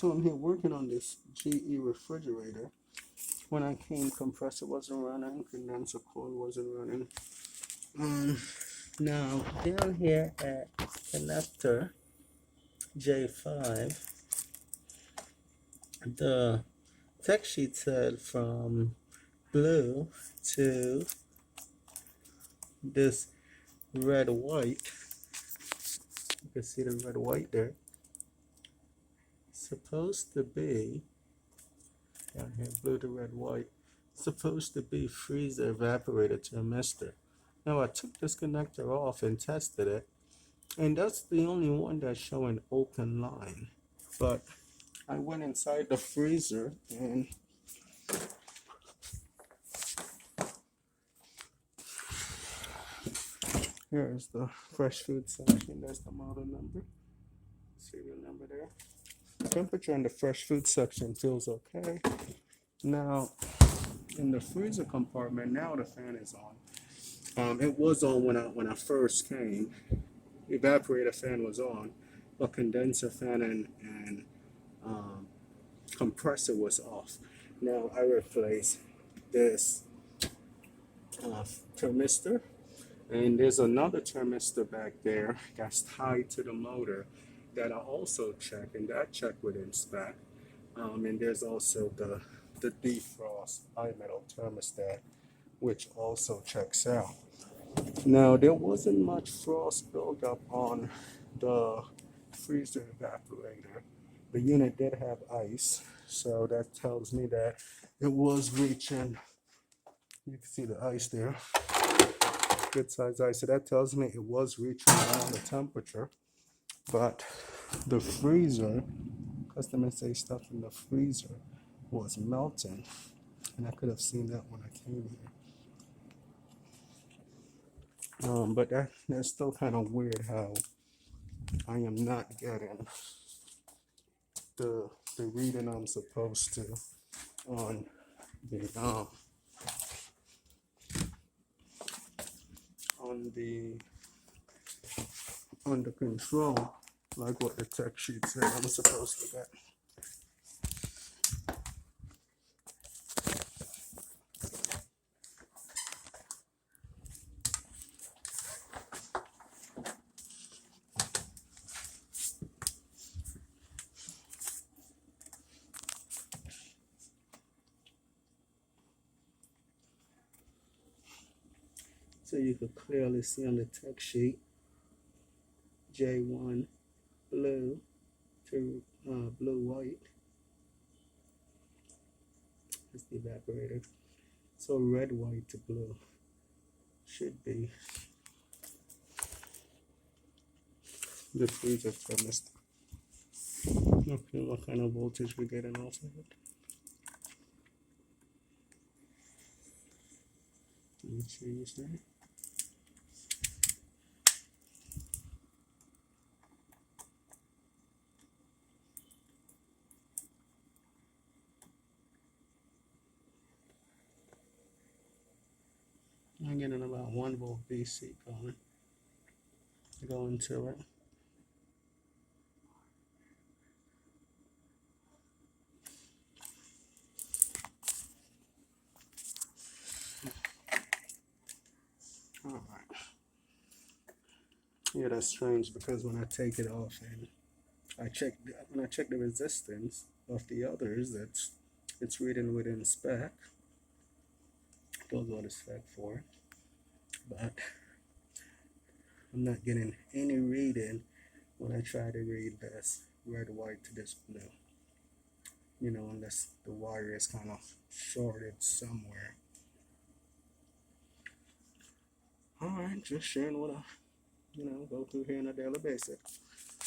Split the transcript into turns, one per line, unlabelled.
So I'm here working on this GE refrigerator. When I came, compressor wasn't running, condenser coil wasn't running. Now down here at connector J5, the tech sheet said from blue to this red white. You can see the red white there. Supposed to be down here, blue to red white. Supposed to be freezer evaporator thermistor. Now I took this connector off and tested it, and that's the only one that's showing open line. But I went inside the freezer and here's the fresh food section. There's the model number, serial number there. Temperature in the fresh food section feels okay. Now in the freezer compartment, now the fan is on. It was on when I first came. Evaporator fan was on, but condenser fan and compressor was off. Now I replaced this thermistor, and there's another thermistor back there that's tied to the motor that I also checked, and that checked within spec. And there's also the defrost bimetal thermostat, which also checks out. Now there wasn't much frost buildup on the freezer evaporator. The unit did have ice, so that tells me that it was reaching. You can see the ice there, good size ice. So that tells me it was reaching around the temperature. But the freezer, customers say stuff in the freezer was melting, and I could have seen that when I came here. But that's still kind of weird how I am not getting the reading I'm supposed to on the control, like what the tech sheet said I'm supposed to get. So you could clearly see on the tech sheet, J1 blue to blue white. That's the evaporator. So red white to blue should be the freezer thermistor. Okay, what kind of voltage we're getting off of it? Let me change that. I'm getting about 1 volt DC going to it. All right. Yeah, that's strange because when I take it off and when I check the resistance of the others, it's reading within spec. Those are the spec for, but I'm not getting any reading when I try to read this red white to this blue. You know, unless the wire is kind of shorted somewhere. All right, just sharing what I go through here on a daily basis.